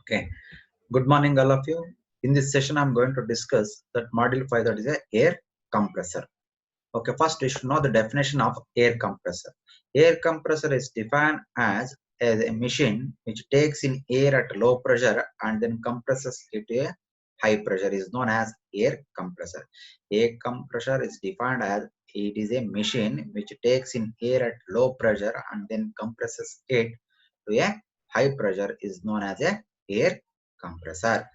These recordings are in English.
Okay, good morning, all of you. In this session, I'm going to discuss that module 5, that is a air compressor. Okay, first we should know the definition of air compressor. Air compressor is defined as a machine which takes in air at low pressure and then compresses it to a high pressure is known as air compressor. Air compressor is defined as it is a machine which takes in air at low pressure and then compresses it to a high pressure is known as a air compressor.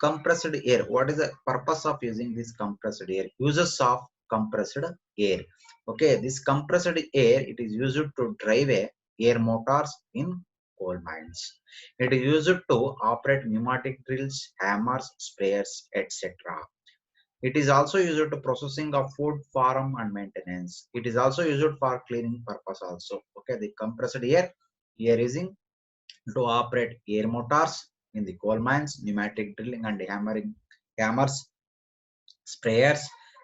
Compressed air, what is the purpose of using this compressed air? Uses of compressed air. Okay, this compressed air, it is used to drive a air motors in coal mines. It is used to operate pneumatic drills, hammers, sprayers, etc. It is also used to processing of food, farm and maintenance. It is also used for cleaning purpose also. Okay, the compressed air here using to operate air motors in the coal mines, pneumatic drilling and hammers, sprayers.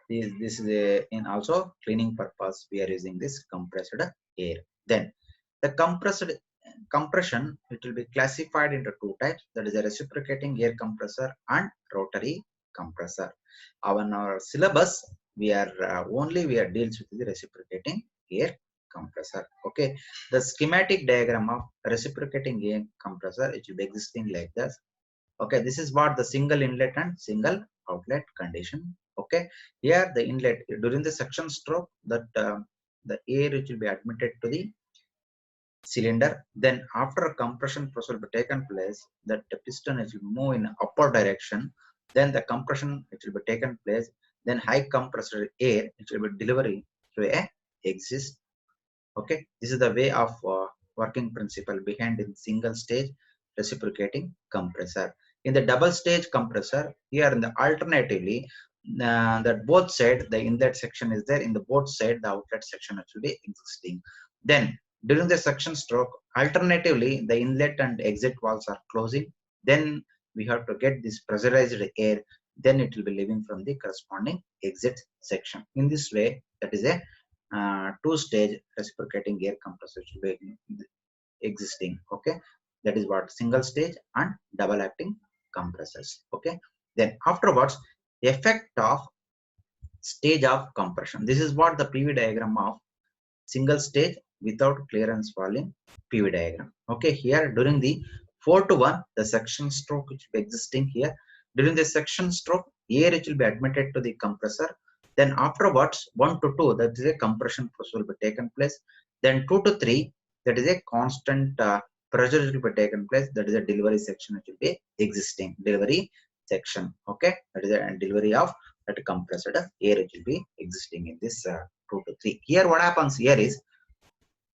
This is in also cleaning purpose. We are using this compressed air. Then the compression, it will be classified into two types. That is a reciprocating air compressor and rotary compressor. Our syllabus, we are deals with the reciprocating air compressor. Okay, the schematic diagram of reciprocating air compressor, it will be existing like this. Okay, this is what the single inlet and single outlet condition. Okay, here the inlet during the suction stroke, that the air which will be admitted to the cylinder. Then after a compression process will be taken place, that the piston will move in upward direction. Then the compression which will be taken place, then high compressed air which will be delivery to a exist. Okay, this is the way of working principle behind in single stage reciprocating compressor. In the double stage compressor, here in the alternatively, that both side the inlet section is there, in the both side the outlet section will be existing. Then during the suction stroke, alternatively the inlet and exit valves are closing. Then we have to get this pressurized air, then it will be leaving from the corresponding exit section. In this way, that is a two-stage reciprocating air compressor should be existing. Okay, that is what single stage and double acting compressors. Okay, then afterwards, effect of stage of compression. This is what the PV diagram of single stage without clearance volume PV diagram. Okay, here during the 4 to 1, the suction stroke which will be existing here. During the suction stroke, air which will be admitted to the compressor. Then afterwards, 1 to 2, that is a compression process will be taken place. Then 2 to 3, that is a constant pressure will be taken place. That is a delivery section which will be existing. Delivery section. Okay, that is a delivery of that compressed air which will be existing in this 2 to 3. Here what happens here is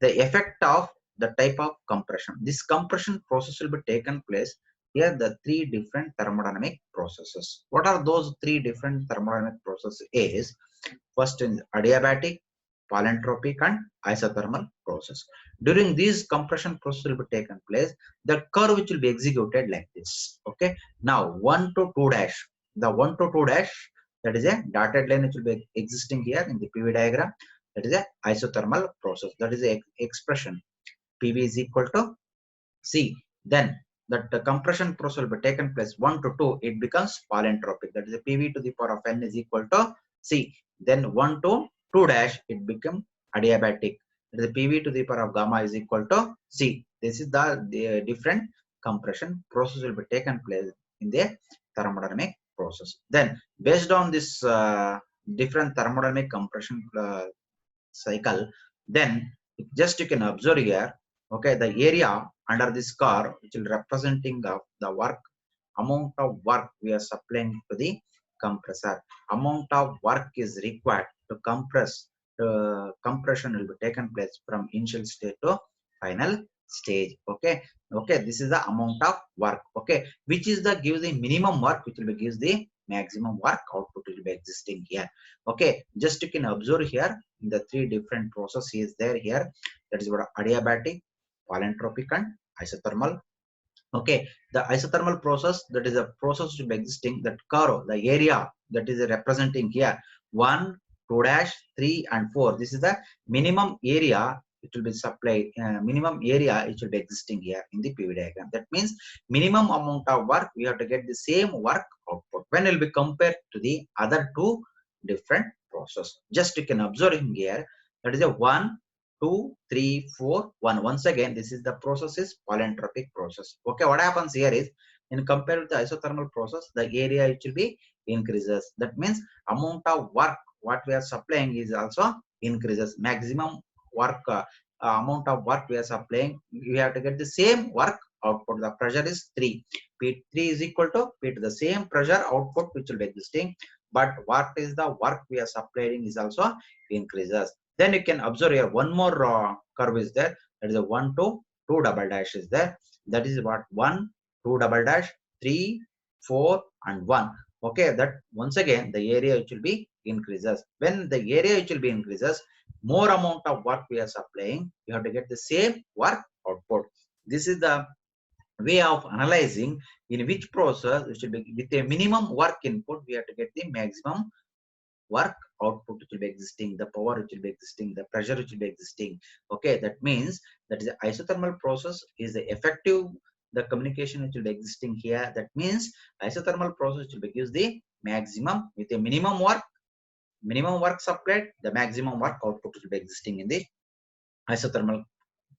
the effect of the type of compression. This compression process will be taken place. Here the three different thermodynamic processes. What are those three different thermodynamic processes is, first is adiabatic, polytropic and isothermal process. During these compression process will be taken place, the curve which will be executed like this. Okay, now 1 to 2 dash, the 1 to 2 dash, that is a dotted line which will be existing here in the PV diagram. That is a isothermal process. That is a expression PV is equal to C. Then that the compression process will be taken place 1 to 2, it becomes polytropic. That is a PV to the power of N is equal to C. Then 1 to 2 dash, it becomes adiabatic. That is a PV to the power of gamma is equal to C. This is the different compression process will be taken place in the thermodynamic process. Then based on this different thermodynamic compression cycle, then just you can observe here. Okay, the area under this curve which will representing of the work, amount of work we are supplying to the compressor, amount of work is required to compress. Compression will be taken place from initial state to final stage. Okay, okay, this is the amount of work. Okay, which is the gives the minimum work, which will be gives the maximum work output will be existing here. Okay, just you can observe here the three different processes there here. That is what adiabatic, polytropic and isothermal. Okay, the isothermal process, that is a process to be existing, that curve, the area that is representing here 1, 2 dash, 3 and 4, this is the minimum area it will be supplied, minimum area it will be existing here in the PV diagram. That means minimum amount of work we have to get the same work output when it will be compared to the other two different process. Just you can observe here, that is a 1, 2, 3, 4, 1. Once again, this is the process is polytropic process. Okay, what happens here is, in compared with the isothermal process, the area it will be increases. That means amount of work what we are supplying is also increases. Maximum work amount of work we are supplying, we have to get the same work output. The pressure is 3. P3 is equal to P2. The same pressure output which will be existing, but what is the work we are supplying is also increases. Then you can observe here one more curve is there. That is a 1, 2, 2 double dash is there. That is what 1, 2 double dash, 3, 4 and 1. Okay, that once again the area which will be increases. When the area which will be increases, more amount of work we are supplying, you have to get the same work output. This is the way of analyzing in which process which will be with a minimum work input, we have to get the maximum work output which will be existing, the power which will be existing, the pressure which will be existing. Okay, that means that is the isothermal process is the effective, the communication which will be existing here. That means isothermal process will be gives the maximum with a minimum work supplied, the maximum work output will be existing in the isothermal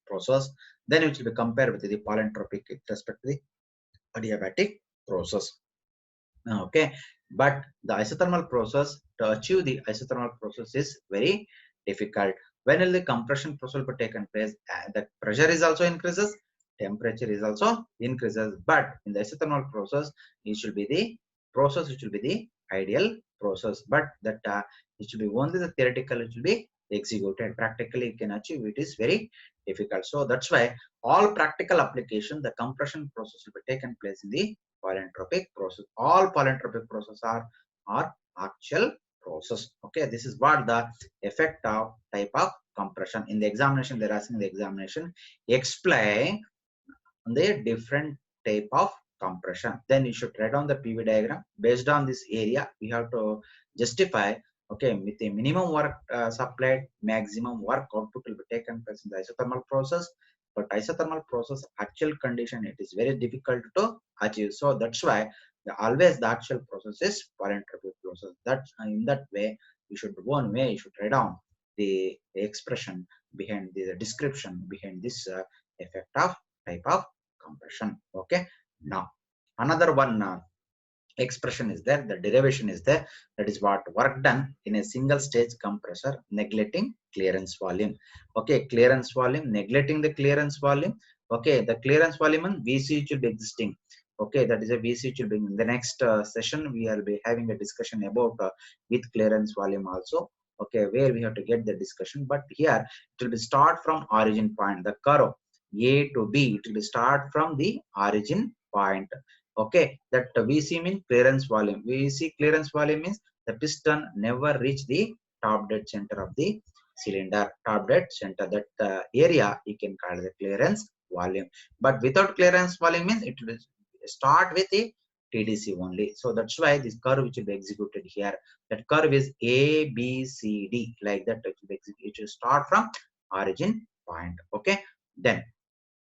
process. Then it will be compared with the polytropic with respect to the adiabatic process. Okay, but the isothermal process, to achieve the isothermal process is very difficult. When the compression process will be taken place, the pressure is also increases, temperature is also increases, but in the isothermal process it should be the process which will be the ideal process, but that it should be only the theoretical it will be executed. Practically you can achieve it is very difficult. So that's why all practical application, the compression process will be taken place in the polytropic process. All polytropic process are actual process. Okay, this is what the effect of type of compression. In the examination, they're asking the examination, explain the different type of compression. Then you should write down the PV diagram. Based on this area, we have to justify, okay, with a minimum work supplied, maximum work output will be taken place in the isothermal process. But isothermal process actual condition, it is very difficult to achieve. So that's why always the actual process is polytropic process. That in that way you should you should write down the expression behind the description behind this effect of type of compression. Okay, now another one expression is there, the derivation is there. That is what work done in a single stage compressor neglecting clearance volume. Okay, clearance volume, neglecting the clearance volume. Okay, the clearance volume and VC should be existing. Okay, that is a VC should be in the next session. We will be having a discussion about with clearance volume also. Okay, where we have to get the discussion, but here it will be start from origin point, the curve A to B, it will start from the origin point. Okay, that VC means clearance volume. VC clearance volume means the piston never reach the top dead center of the cylinder. Top dead center, that area you can call the clearance volume. But without clearance volume means it will start with a TDC only. So that's why this curve which will be executed here. That curve is A, B, C, D, like that. It will be executed. It will start from origin point. Okay, then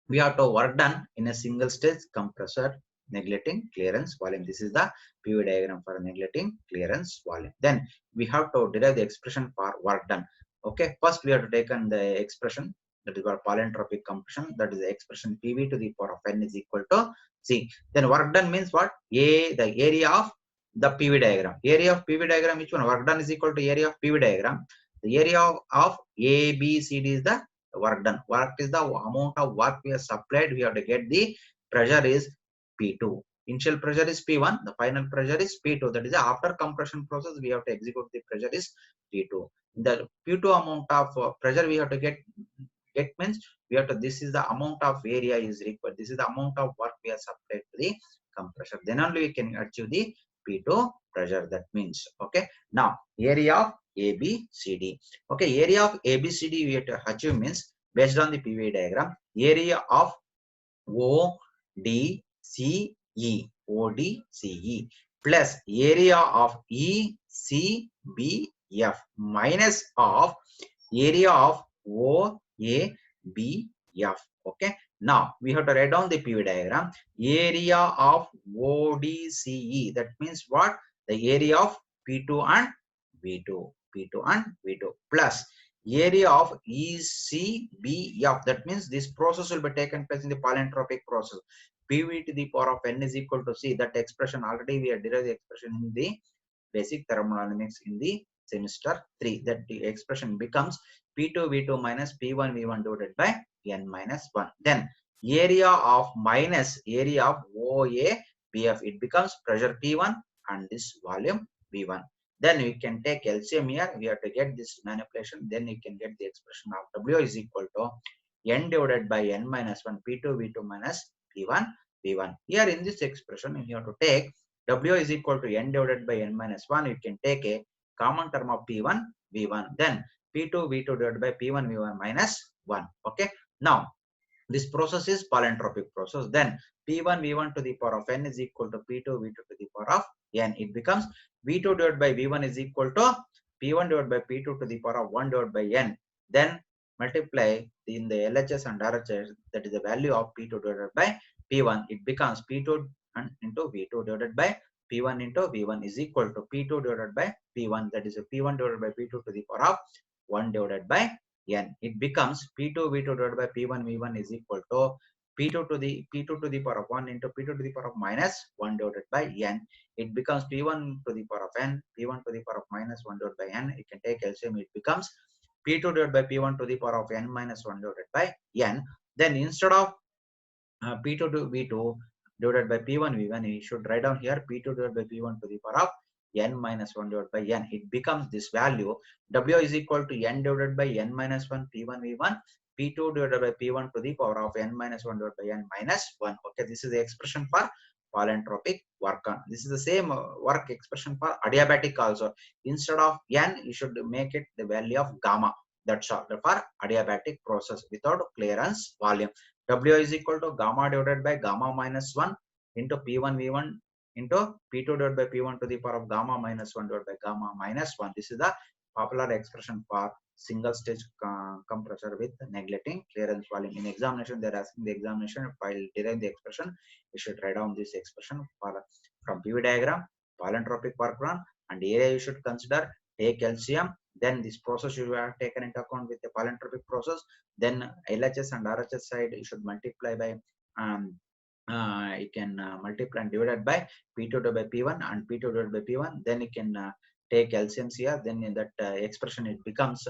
we have to work done in a single stage compressor neglecting clearance volume. This is the PV diagram for neglecting clearance volume. Then we have to derive the expression for work done. Okay, first we have to take on the expression that is for polytropic compression. That is the expression PV to the power of n is equal to C. Then work done means what? A, the area of the PV diagram. Area of PV diagram, which one? Work done is equal to area of PV diagram. The area of A, B, C, D is the work done. Work is the amount of work we have supplied. We have to get the pressure is P2. Initial pressure is P1. The final pressure is P2. That is the after compression process. We have to execute the pressure is P2. The P2 amount of pressure we have to get means we have to. This is the amount of area is required. This is the amount of work we have supplied to the compressor. Then only we can achieve the P2 pressure. That means okay. Now area of ABCD. Okay, area of ABCD we have to achieve means based on the PV diagram, area of ODCE plus area of ECBF minus of area of OFF A, B, F. Okay. Now we have to write down the PV diagram. Area of ODCE. That means what? The area of P2 and V2. P2 and V2 plus area of ECBF. That means this process will be taken place in the polytropic process. PV to the power of n is equal to C. That expression already we have derived the expression in the basic thermodynamics in the semester 3. That the expression becomes P2 V2 minus P1 V1 divided by n minus 1. Then area of minus area of OA BF, it becomes pressure P1 and this volume V1. Then we can take LCM here. We have to get this manipulation. Then you can get the expression of W is equal to n divided by n minus 1 P2 V2 minus P1 V1. Here in this expression, you have to take W is equal to n divided by n minus 1. You can take a common term of P1 V1. Then P2 V2 divided by P1 V1 minus 1. Okay. Now this process is polytropic process. Then P1 V1 to the power of n is equal to P2 V2 to the power of n. It becomes V2 divided by V1 is equal to P1 divided by P2 to the power of 1 divided by n. Then multiply in the LHS and RHS, that is the value of P2 divided by P1. It becomes P2 and into V2 divided by P1 into V1 is equal to P2 divided by P1. That is a P1 divided by P2 to the power of 1 divided by n. It becomes P2 V2 divided by P1 V1 is equal to P2 to the power of 1 into P2 to the power of minus 1 divided by n. It becomes P1 to the power of n, P1 to the power of minus 1 divided by n. You can take LCM. It becomes P2 divided by P1 to the power of n minus 1 divided by n. Then instead of P2 to V2 divided by P1 V1, we should write down here P2 divided by P1 to the power of n minus 1 divided by n. It becomes this value W is equal to n divided by n minus 1 P1 V1 P2 divided by P1 to the power of n minus 1 divided by n minus 1. Okay, this is the expression for polytropic work on. This is the same work expression for adiabatic also. Instead of n, you should make it the value of gamma. That's all for adiabatic process without clearance volume. W is equal to gamma divided by gamma minus 1 into P1 V1 into P2 divided by P1 to the power of gamma minus 1 divided by gamma minus 1. This is the popular expression for single stage compressor with neglecting clearance volume. In examination, they are asking the examination while deriving the expression, you should write down this expression for from PV diagram, polytropic work run, and area you should consider, take LCM. Then this process you have taken into account with the polytropic process. Then LHS and RHS side you should multiply by you can multiply and divide by P2 by P1 and P2 divided by P1. Then you can take LCMs here. Then in that expression it becomes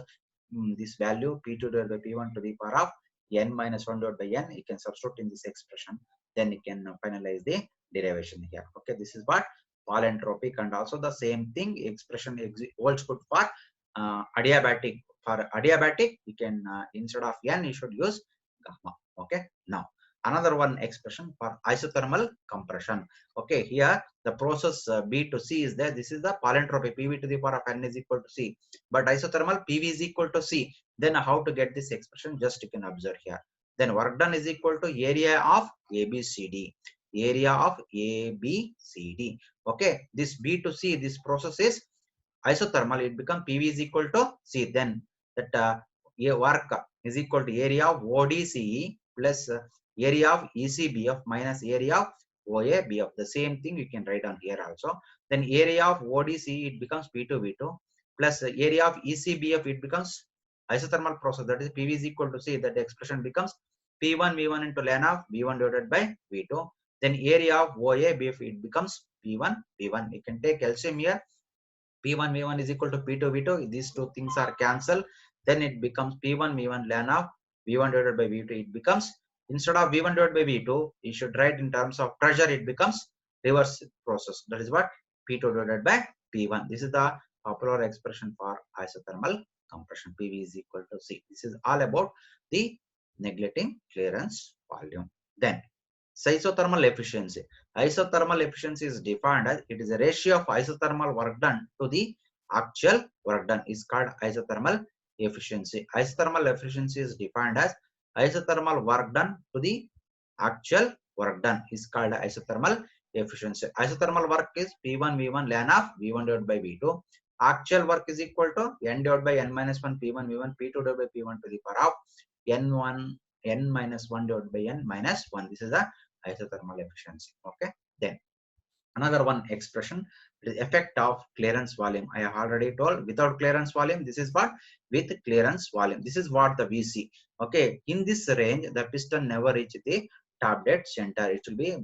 this value P2 divided by P1 to the power of n minus 1 divided by n. You can substitute in this expression. Then you can finalize the derivation here. Okay, this is what polytropic, and also the same thing expression holds good for adiabatic. For adiabatic, you can instead of n you should use gamma. Okay, now another one expression for isothermal compression. Okay, here the process B to C is there. This is the polytropic PV to the power of n is equal to C. But isothermal PV is equal to C. Then how to get this expression? Just you can observe here. Then work done is equal to area of ABCD. Area of ABCD. Okay, this B to C, this process is isothermal. It becomes PV is equal to C. Then that work is equal to area of ODCE plus area of ECBF minus area of OABF. The same thing you can write on here also. Then area of ODCE it becomes P2V2 plus area of ECBF it becomes isothermal process, that is PV is equal to C. That expression becomes P1 V1 into ln of V1 divided by V2. Then area of OABF it becomes P1 V1. You can take LCM here. P1 V1 is equal to P2 V2. These two things are cancelled. Then it becomes P1 V1 ln of V1 divided by V2. It becomes, instead of V1 divided by V2, you should write in terms of pressure. It becomes reverse process. That is what P2 divided by P1. This is the popular expression for isothermal compression. PV is equal to C. This is all about the neglecting clearance volume. Then isothermal efficiency. Isothermal efficiency is defined as it is a ratio of isothermal work done to the actual work done is called isothermal efficiency. Isothermal efficiency is defined as isothermal work done to the actual work done is called isothermal efficiency. Isothermal work is P1 V1 ln of V1 divided by V2. Actual work is equal to n divided by n minus 1 P1 V1 P2 divided by P1 to the power of n1 n minus 1 divided by n minus 1. This is the isothermal efficiency. Okay, then another one expression, the effect of clearance volume. I have already told, without clearance volume, this is what, with clearance volume, this is what the VC. Okay, in this range the piston never reach the top dead center. It will be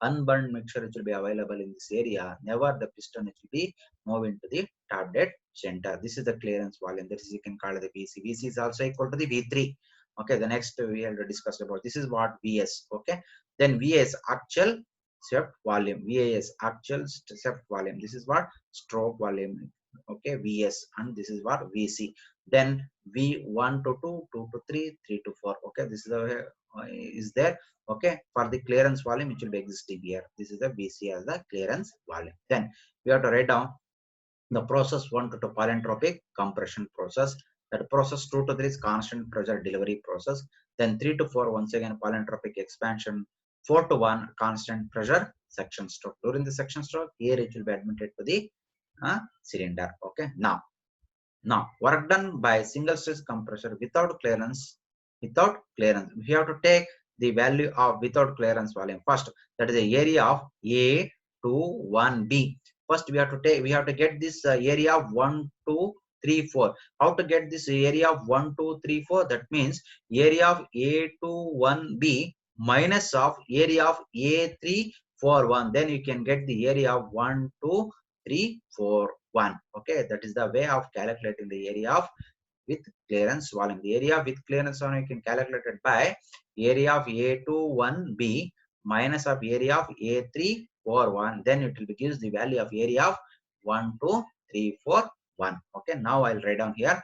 unburned mixture, it will be available in this area. Never the piston, it will be move into the top dead center. This is the clearance volume, that is you can call it the VC. VC is also equal to the V3. Okay, the next we have to discuss about, this is what VS. Okay, then VS, actual shaft volume. VAS, actual shaft volume. This is what, stroke volume. Okay, VS, and this is what, VC. Then V1 to 2, 2 to 3, 3 to 4. Okay, this is the is there. Okay, for the clearance volume, it will be existing here. This is the VC as the clearance volume. Then we have to write down the process 1 to 2 polytropic compression process. That process 2 to 3 is constant pressure delivery process. Then 3 to 4 once again polytropic expansion. 4 to 1 constant pressure section stroke. During the section stroke, here it will be admitted to the cylinder. Okay, now work done by single stage compressor without clearance. Without clearance, we have to take the value of without clearance volume first. That is the area of A to 1B. First we have to take, we have to get this area of 1 2 3 4. How to get this area of 1 2 3 4? That means area of A to 1B minus of area of A3 4 1. Then you can get the area of 1 2 3 4 1. Okay, that is the way of calculating the area of with clearance volume. The area with clearance volume you can calculate it by area of A21B minus of area of A341. Then it will gives the value of area of 1 2 3 4 1. Okay, now I'll write down here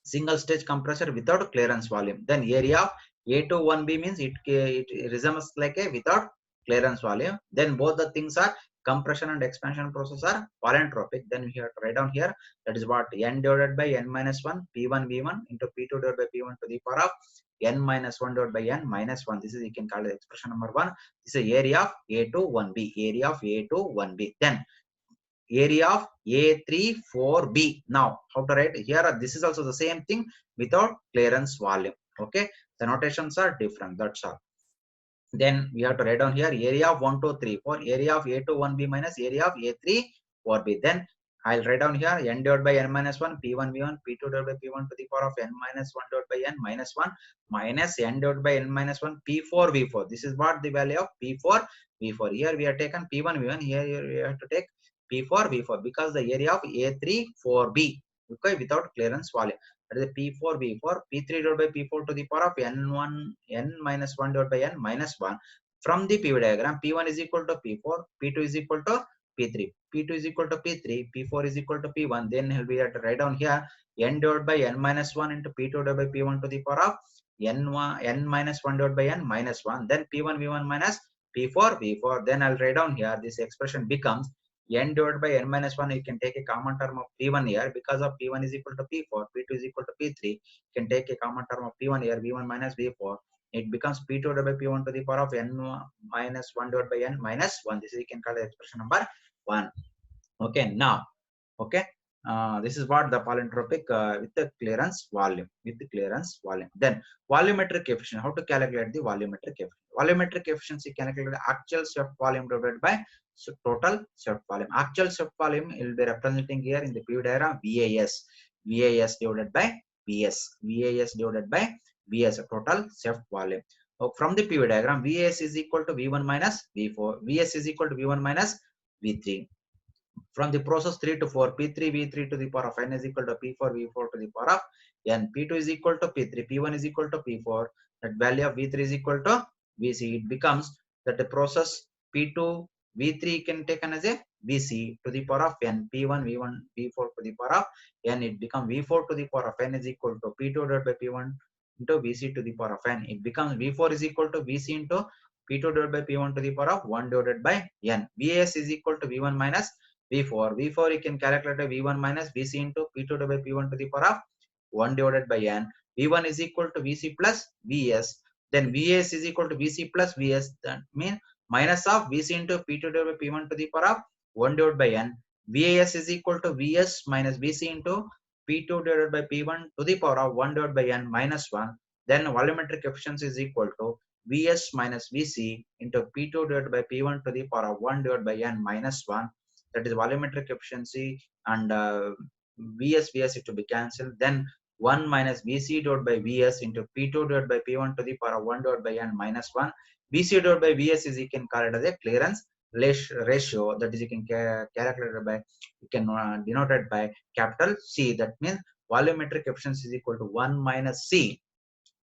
single stage compressor without clearance volume. Then area of A21B means it resembles like a without clearance volume. Then both the things are compression and expansion process are polytropic. Then we have to write down here, that is what, n divided by n minus 1 P1 V1 into P2 divided by P1 to the power of n minus 1 divided by n minus 1. This is, you can call it expression number 1. This is area of A21B, area of A21B. Then area of A34B. Now, how to write here? This is also the same thing without clearance volume. Okay, the notations are different. That's all. Then we have to write down here area of 1 2 3 4, area of A21B minus area of A34B. Then I'll write down here n divided by n minus 1 P1 V1 P2 divided by P1 to the power of n minus 1 divided by n minus 1 minus n divided by n minus 1 P4 V4. This is what the value of P4 V4. Here we have taken P1 V1. Here we have to take P4 V4 because the area of A34B. Okay, without clearance volume. That is P4 V4, P3 divided by P4 to the power of n1 n minus 1 divided by n minus 1. From the PV diagram, P1 is equal to P4, P2 is equal to P3, P2 is equal to P3, P4 is equal to P1. Then we have to write down here n divided by n minus 1 into P2 divided by P1 to the power of n minus 1 divided by n minus 1. Then P1 V1 minus P4 V4. Then I'll write down here, this expression becomes n divided by n minus 1. You can take a common term of P1 here because of P1 is equal to P4, P2 is equal to P3. You can take a common term of P1 here, V1 minus V4. It becomes P2 divided by P1 to the power of n minus 1 divided by n minus 1. This is, you can call the expression number 1. Okay, now, okay, this is what the polytropic with the clearance volume, Then volumetric efficiency. How to calculate the volumetric efficiency? Volumetric efficiency calculated actual shaft volume divided by total shaft volume. Actual shaft volume will be representing here in the PV diagram VAS divided by VS divided by VS, total shaft volume. So from the PV diagram, VAS is equal to V1 minus V4, VS is equal to V1 minus V3. From the process 3 to 4, P3 V3 to the power of n is equal to P4 V4 to the power of n. P2 is equal to P3, P1 is equal to P4. That value of V3 is equal to VC. It becomes that the process P2 V3 can taken as a VC to the power of n. P1 V1 V4 to the power of n. It becomes V4 to the power of n is equal to P2 divided by P1 into VC to the power of n. It becomes V4 is equal to VC into P2 divided by P1 to the power of 1 divided by n. VAS is equal to V1 minus V4. V4 you can calculate a V1 minus VC into P2 divided by P1 to the power of 1 divided by n. V1 is equal to VC plus VS. Then VS is equal to VC plus VS. That means minus of VC into P2 divided by P1 to the power of 1 divided by n. VAS is equal to VS minus VC into P2 divided by P1 to the power of 1 divided by n minus 1. Then volumetric efficiency is equal to Vs minus Vc into P2 divided by P1 to the power of 1 divided by n minus 1. That is volumetric efficiency, and Vs is to be cancelled. Then 1 minus Vc divided by Vs into P2 divided by P1 to the power of 1 divided by n minus 1. Vc divided by Vs is, you can call it as a clearance ratio, that is you can calculate by, you can denote it by capital C. That means volumetric efficiency is equal to 1 minus C,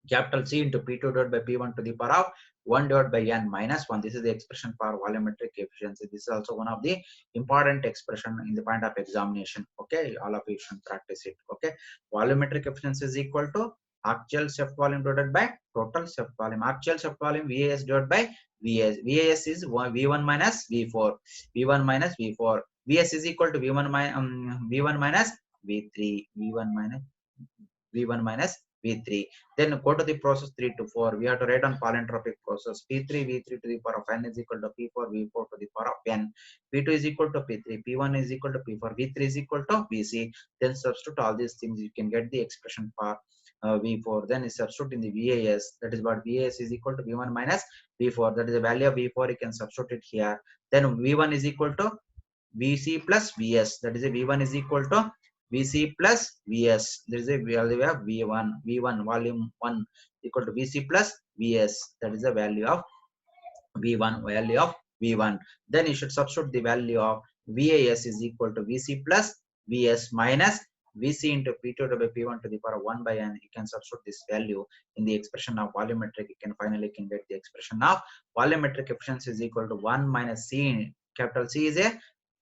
capital C, into P2 divided by P1 to the power of 1 divided by n minus 1. This is the expression for volumetric efficiency. This is also one of the important expression in the point of examination. Okay, all of you should practice it. Okay, volumetric efficiency is equal to actual shaft volume divided by total shaft volume. Actual shaft volume VAS divided by VAS. VAS is V1 minus V4. V1 minus V4. VS is equal to V1 minus V3. V1 minus V3. Then go to the process 3 to 4. We have to write on polytropic process. P3 V3 to the power of n is equal to P4 V4 to the power of n. P2 is equal to P3. P1 is equal to P4. V3 is equal to Vc. Then substitute all these things. You can get the expression for V4. Then substitute in the VAS. That is what VAS is equal to V1 minus V4. That is the value of V4. You can substitute it here. Then V1 is equal to Vc plus Vs. That is a V1 is equal to Vc plus Vs. There is a value of V1 volume 1 equal to Vc plus Vs. That is the value of V1. Then you should substitute the value of VAS is equal to Vc plus Vs minus Vc into P2 by P1 to the power of 1 by n. You can substitute this value in the expression of volumetric. You can finally get the expression of volumetric efficiency is equal to 1 minus C. Capital C is a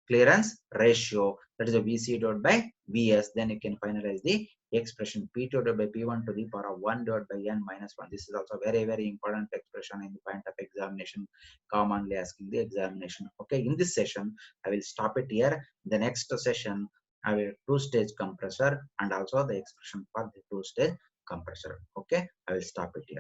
clearance ratio, that is a Vc divided by Vs. Then you can finalize the expression P2 divided by P1 to the power of 1 divided by n minus 1. This is also very, very important expression in the point of examination, commonly asking the examination. Okay, in this session I will stop it here. The next session I will two-stage compressor and also the expression for the two-stage compressor. Okay, I will stop it here.